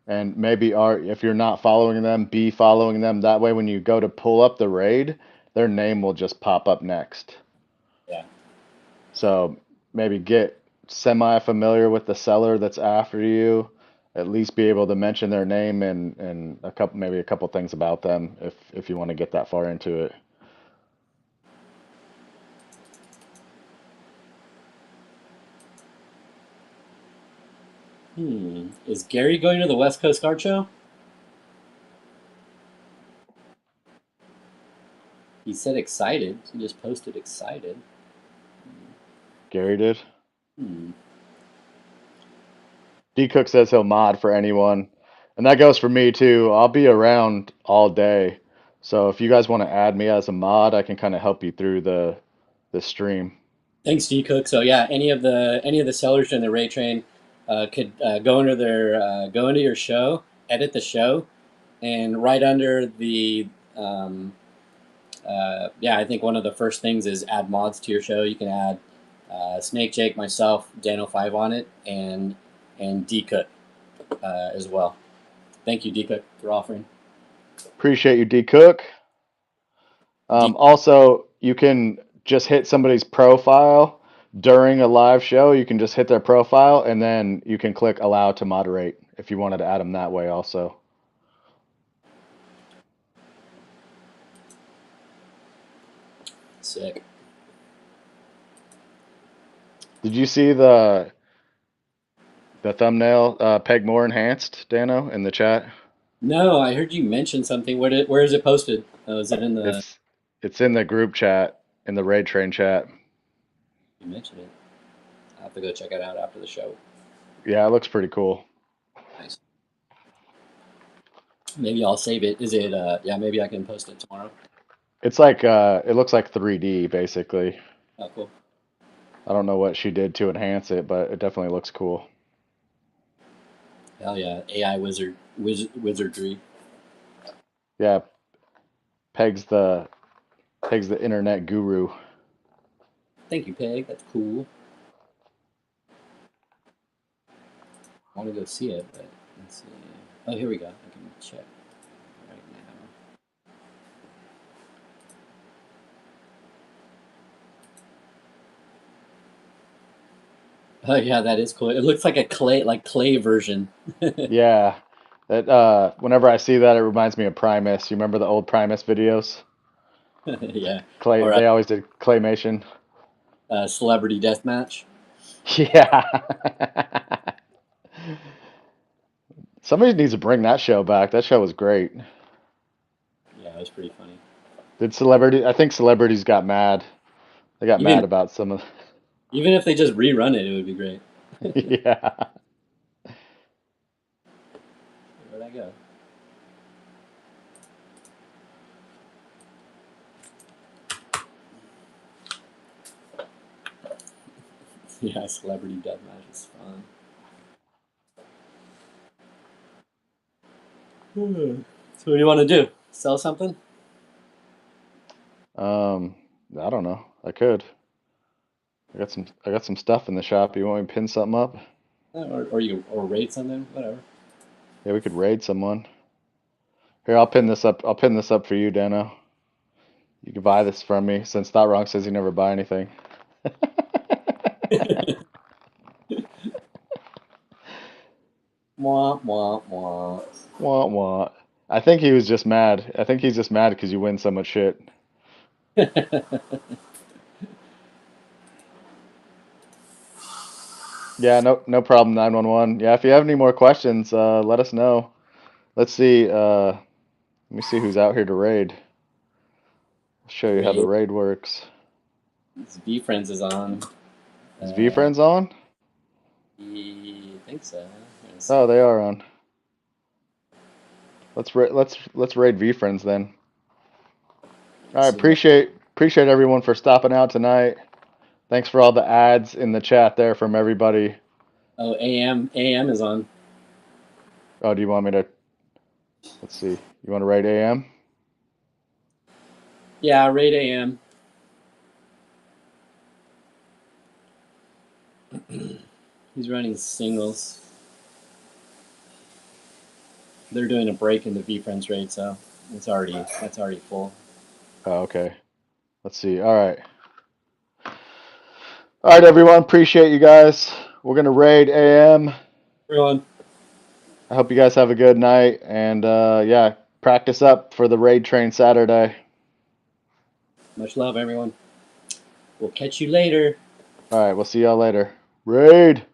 and maybe are if you're not following them, be following them. That way, when you go to pull up the raid, their name will just pop up next. Yeah. So maybe get semi familiar with the seller that's after you. At least be able to mention their name and maybe a couple things about them if you want to get that far into it. Is Gary going to the West Coast Card Show? He said excited. He just posted excited. Gary did. Hmm. D Cook says he'll mod for anyone, and that goes for me too. I'll be around all day, so if you guys want to add me as a mod, I can kind of help you through the stream. Thanks, D Cook. So yeah, any of the sellers during the Ray Train could go into your show, edit the show, and right under the yeah, I think one of the first things is add mods to your show. You can add Snake Jake, myself, Dano5 on it, and D Cook as well. Thank you, D Cook, for offering. Appreciate you, D Cook. D- Also, you can just hit somebody's profile during a live show. You can just hit their profile, and then you can click allow to moderate if you wanted to add them that way. Also, Sick. did you see the thumbnail Peg More enhanced, Dano, in the chat? No, I heard you mention something. Where is it posted? Is it in the? It's it's in the group chat in the raid train chat. You mentioned it. I'll have to go check it out after the show. Yeah, it looks pretty cool. Nice. Maybe I'll save it. Is it? Yeah, maybe I can post it tomorrow. It's like it looks like 3D basically. Oh, cool. I don't know what she did to enhance it, but it definitely looks cool. Hell yeah, AI wizardry. Yeah, Peg's the Peg's the internet guru. Thank you, Peg. That's cool. I want to go see it, but let's see. Oh, here we go. I can check right now. Oh yeah, that is cool. It looks like a clay version. Yeah, that whenever I see that, it reminds me of Primus. You remember the old Primus videos? Yeah. Clay, Or they always did claymation. Celebrity Deathmatch. Yeah. Somebody needs to bring that show back. That show was great. Yeah, it was pretty funny. Did celebrity? I think celebrities got mad. They got Even mad about some of. even if they just rerun it, it would be great. Yeah. Where'd I go? Yeah, Celebrity Deathmatch is fun. So what do you want to do? Sell something? Um. I don't know. I could. I got some stuff in the shop. You want me to pin something up? Or raid something, whatever. Yeah, we could raid someone. Here, I'll pin this up. I'll pin this up for you, Dano. You can buy this from me since Thought Wrong says you never buy anything. Wah wah wah. Wah wah. I think he was just mad. I think he's just mad because you win so much shit. Yeah, no problem, 911. Yeah, if you have any more questions, let us know. Let's see. Let me see who's out here to raid. I'll show you how the raid works. This VeeFriends is on. Is VeeFriends on? I think so. Oh, they are on. Let's raid VeeFriends then. All right, appreciate everyone for stopping out tonight. Thanks for all the ads in the chat there from everybody. Oh, AM is on. Oh, do you want me to? Let's see. You want to raid AM? Yeah, raid AM. He's running singles. They're doing a break in the VeeFriends raid, so that's already full. Oh, okay. Let's see. All right. All right, everyone. Appreciate you guys. We're gonna raid AM. Everyone. I hope you guys have a good night, and yeah, practice up for the raid train Saturday. Much love, everyone. We'll catch you later. All right, we'll see y'all later. Raid.